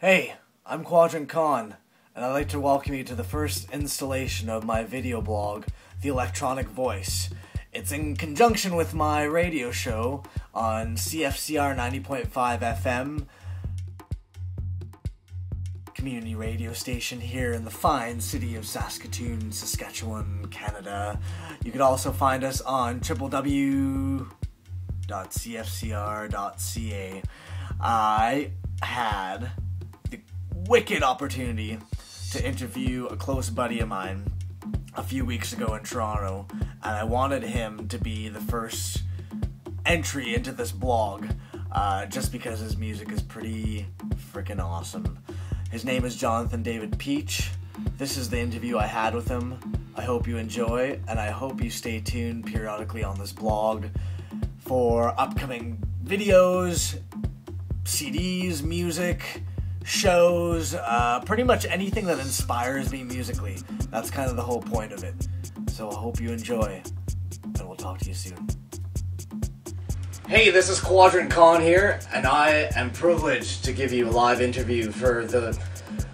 Hey, I'm Quadrant Khan, and I'd like to welcome you to the first installation of my video blog, The Electronic Voice. It's in conjunction with my radio show on CFCR 90.5 FM, community radio station here in the fine city of Saskatoon, Saskatchewan, Canada. You can also find us on www.cfcr.ca. I had the wicked opportunity to interview a close buddy of mine a few weeks ago in Toronto, and I wanted him to be the first entry into this blog, just because his music is pretty freaking awesome. His name is Jonathan David Paech. This is the interview I had with him. I hope you enjoy, and I hope you stay tuned periodically on this blog for upcoming videos, CDs, music, shows, pretty much anything that inspires me musically. That's kind of the whole point of it. So I hope you enjoy, and we'll talk to you soon. Hey, this is Quadrant Khan here, and I am privileged to give you a live interview for the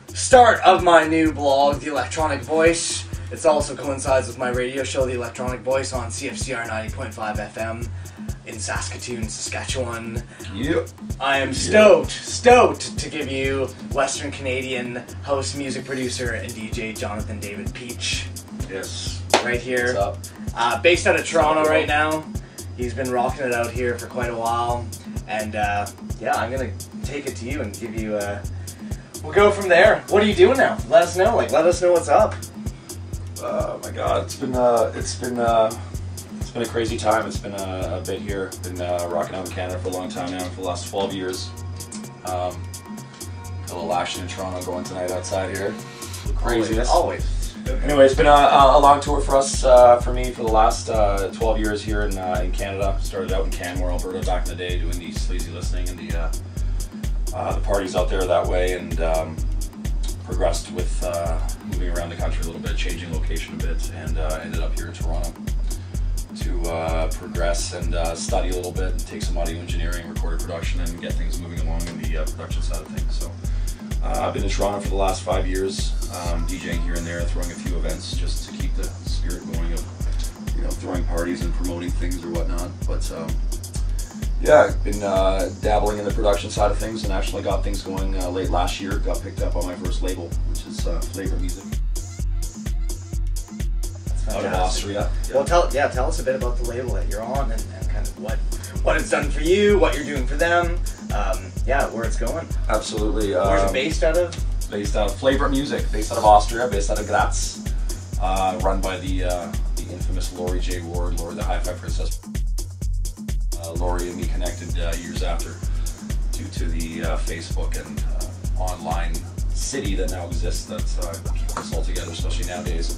start of my new blog, The Electronic Voice. It also coincides with my radio show, The Electronic Voice, on CFCR 90.5 FM in Saskatoon, Saskatchewan. Yep. I am stoked to give you Western Canadian host, music producer, and DJ Jonathan David Paech. Yes. Right here. What's up? Based out of Toronto right now. He's been rocking it out here for quite a while. And yeah, I'm going to take it to you and give you we'll go from there. What are you doing now? Let us know. Let us know what's up. Oh my God, it's been a crazy time. It's been a bit here. Been rocking out in Canada for a long time now, for the last 12 years. Got a little action in Toronto going tonight outside here. Craziness. Always. Anyway, it's been a long tour for us, for me, for the last 12 years here in Canada. Started out in Canmore, Alberta, back in the day, doing the sleazy listening and the parties out there that way, and progressed with moving around the country a little bit, changing location a bit, and ended up here in Toronto to progress and study a little bit, and take some audio engineering, recorded production, and get things moving along in the production side of things. So I've been in Toronto for the last 5 years, DJing here and there, throwing a few events just to keep the spirit going of, throwing parties and promoting things or whatnot. But yeah, I've been dabbling in the production side of things, and actually got things going late last year. Got picked up on my first label, which is Flavor Music. Out of Austria. Well, tell us a bit about the label that you're on, and kind of what it's done for you, what you're doing for them, where it's going. Absolutely. Where's it based out of? Based out of Flavor Music, based out of Austria, based out of Graz, run by the infamous Laurie J. Ward, Laurie the Hi-Fi Princess. Laurie and me connected years after, due to the Facebook and online city that now exists that keeps us all together, especially nowadays.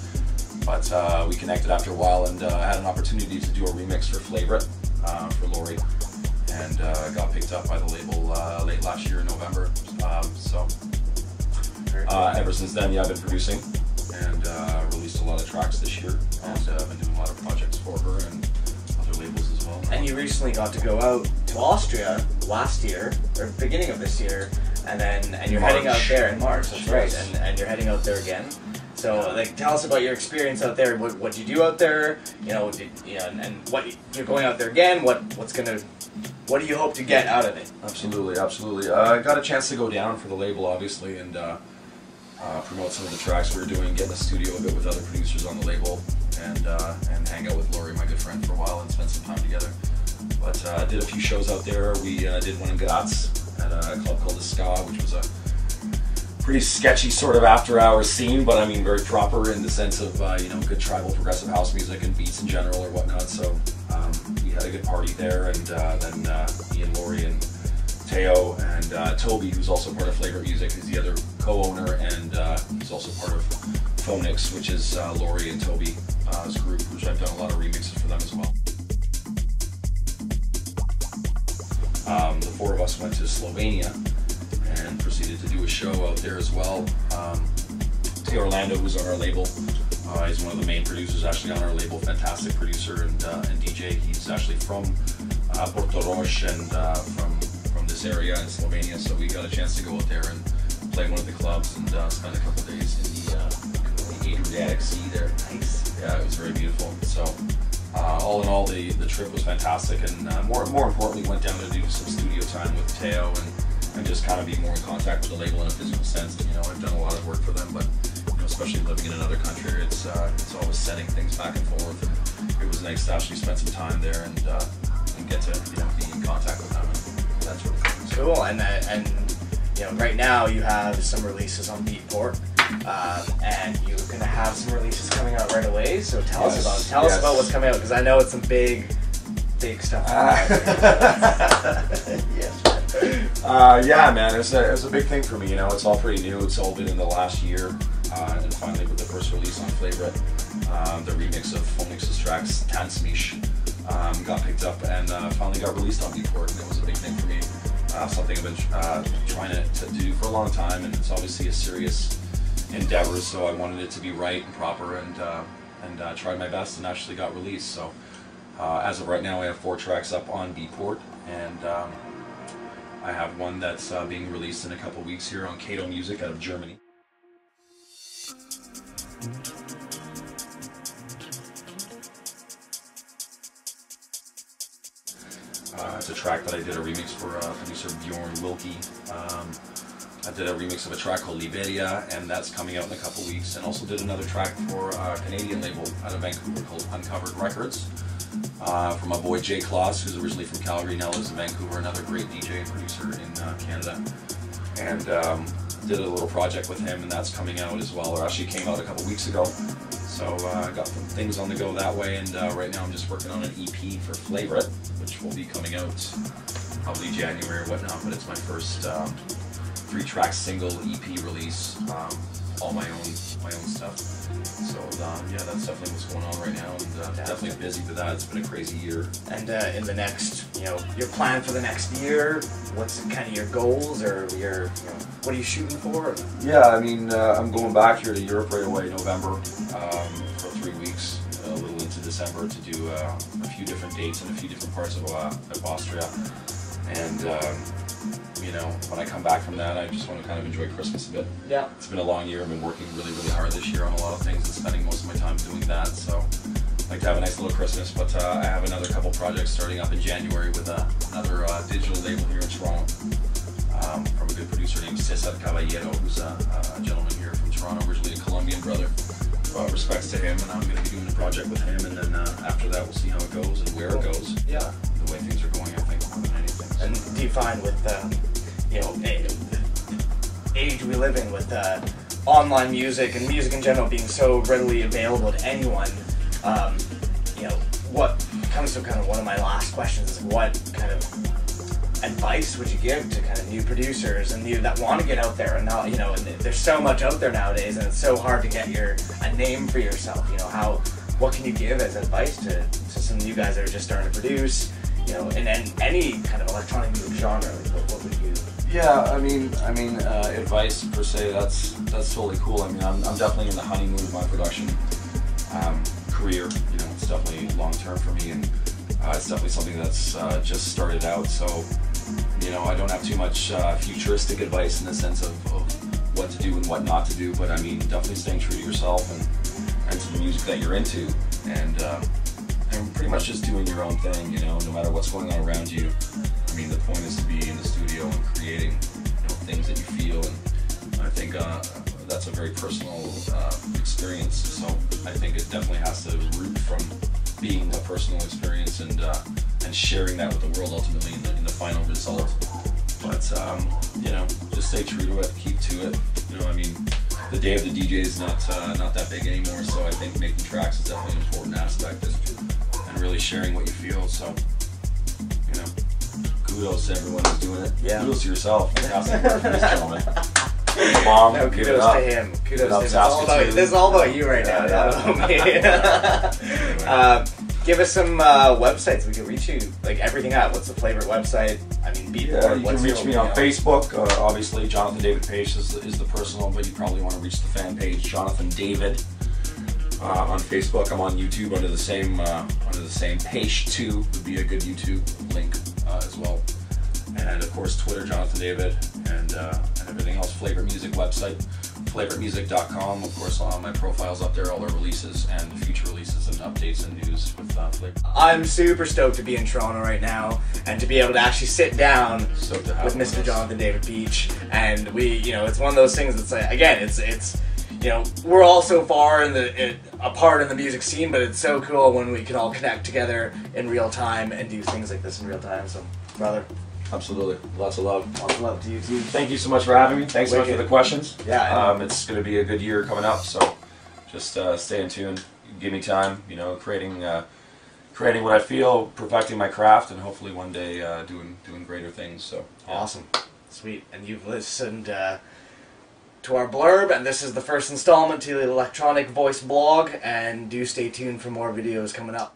But we connected after a while, and had an opportunity to do a remix for Flavor It for Laurie, and got picked up by the label late last year in November. Ever since then, I've been producing and released a lot of tracks this year, and been doing a lot of projects for her and other labels as well. And you recently got to go out to Austria last year, or beginning of this year, and you're heading out there in March. That's right, and you're heading out there again. So, tell us about your experience out there. What you do out there, and what you're going out there again. What do you hope to get out of it? Absolutely. I got a chance to go down for the label, obviously, and promote some of the tracks we were doing, get in the studio a bit with other producers on the label, and hang out with Laurie, my good friend, for a while, and spend some time together. But did a few shows out there. We did one in Graz at a club called the Ska, which was a pretty sketchy sort of after-hours scene, but I mean very proper in the sense of good tribal progressive house music and beats in general or whatnot. So we had a good party there, and then me and Laurie and Teo and Toby, who's also part of Flavor Music, is the other co-owner, and he's also part of Phonix, which is Laurie and Toby's group, which I've done a lot of remixes for them as well. The four of us went to Slovenia and proceeded to do a show out there as well. Teo Orlando, who's on our label, he's one of the main producers actually on our label, fantastic producer and DJ. He's actually from Portorož and from this area in Slovenia, so we got a chance to go out there and play one of the clubs and spend a couple days in the Adriatic Sea there. Nice. Yeah, it was very beautiful. So all in all, the trip was fantastic, and more importantly, went down to do some studio time with Teo and just kind of be more in contact with the label in a physical sense. You know, I've done a lot of work for them, but especially living in another country, it's always sending things back and forth. And it was nice to actually spend some time there and get to be in contact with them and that sort of thing. So. Cool. And right now you have some releases on Beatport, and you're gonna have some releases coming out right away. So tell us about what's coming out, because I know it's some big stuff. Yes. Yeah, man, it was a big thing for me. It's all pretty new. It's all been in the last year, and finally with the first release on Flavor, the remix of Phonix's tracks Tansmish got picked up and finally got released on Beatport, and it was a big thing for me. Something I've been trying to do for a long time, and it's obviously a serious endeavor. So I wanted it to be right and proper, and tried my best, and actually got released. So as of right now, I have 4 tracks up on Beatport, and I have one that's being released in a couple weeks here on Kato Music out of Germany. It's a track that I did a remix for producer Bjorn Wilkie. I did a remix of a track called Liberia, and that's coming out in a couple weeks. And also did another track for a Canadian label out of Vancouver called Uncovered Records. From my boy Jay Kloss, who's originally from Calgary, now lives in Vancouver, another great DJ and producer in Canada. And did a little project with him, and that's coming out as well, or actually came out a couple weeks ago. So I got some things on the go that way, and right now I'm just working on an EP for Flavor It, which will be coming out probably January or whatnot, but it's my first 3-track single EP release, all my own stuff. So yeah, that's definitely what's going on right now, and definitely busy with that. It's been a crazy year. And in the next, your plan for the next year, what's kind of your goals, or what are you shooting for? Yeah, I mean, I'm going back here to Europe right away, November, for 3 weeks, a little into December, to do a few different dates in a few different parts of Austria. And when I come back from that, I just want to kind of enjoy Christmas a bit. Yeah. It's been a long year. I've been working really, really hard this year on a lot of things and spending most of my time doing that. So I'd like to have a nice little Christmas, but I have another couple projects starting up in January with another digital label here in Toronto, from a good producer named Cesar Caballero, who's a gentleman here from Toronto, originally a Colombian brother. Respects to him, and I'm going to be doing a project with him, and then after that we'll see how it goes and where it goes. Yeah. The way things are going, I think, more than anything. So. And do you find with the age we live in, with online music and music in general being so readily available to anyone, what comes to kind of one of my last questions is, what kind of advice would you give to kind of new producers and that want to get out there, and now and there's so much out there nowadays, and it's so hard to get a name for yourself. What can you give as advice to some new guys that are just starting to produce, in any kind of electronic music genre? What would you? Yeah, I mean, advice per se, that's totally cool. I mean, I'm definitely in the honeymoon of my production career. It's definitely long term for me, and it's definitely something that's just started out. So, I don't have too much futuristic advice in the sense of what to do and what not to do. But I mean, definitely staying true to yourself and to the music that you're into, and pretty much just doing your own thing. No matter what's going on around you. I mean, the point is to be in the studio and creating things that you feel, and I think that's a very personal experience. So I think it definitely has to root from being a personal experience and sharing that with the world ultimately in the final result. But just stay true to it, keep to it. I mean, the day of the DJ is not that big anymore. So I think making tracks is definitely an important aspect, and really sharing what you feel. So kudos to everyone who's doing it. Yeah. Kudos to yourself. Fantastic work from this gentleman. Mom, no, kudos to him. Kudos to him. This is all about you right now, not about me. Give us some websites we can reach you, like everything out. What's the favorite website? I mean, Beatport. You can reach me on Facebook. Obviously, Jonathan David Paech is the personal, but you probably want to reach the fan page, Jonathan David. On Facebook, I'm on YouTube under the same Paech2 would be a good YouTube link as well. And of course, Twitter, Jonathan David, and everything else. Flagrant Music website, flagrantmusic.com. Of course, all my profiles up there, all our releases and future releases and updates and news with Flagrant. I'm super stoked to be in Toronto right now and to be able to actually sit down with Mr. Jonathan David Paech. And we, you know, it's one of those things that's like, again, it's you know, we're all so far apart in the music scene, but it's so cool when we can all connect together in real time and do things like this in real time. So, brother. Absolutely. Lots of love. Lots of love to you too. Thank you so much for having me. Thanks so much for the questions. Yeah. It's going to be a good year coming up, so just stay in tune. Give me time, you know, creating what I feel, perfecting my craft, and hopefully one day doing greater things. So yeah. Awesome. Sweet. And you've listened to our blurb, and this is the first installment to the Electronic Voice blog, and do stay tuned for more videos coming up.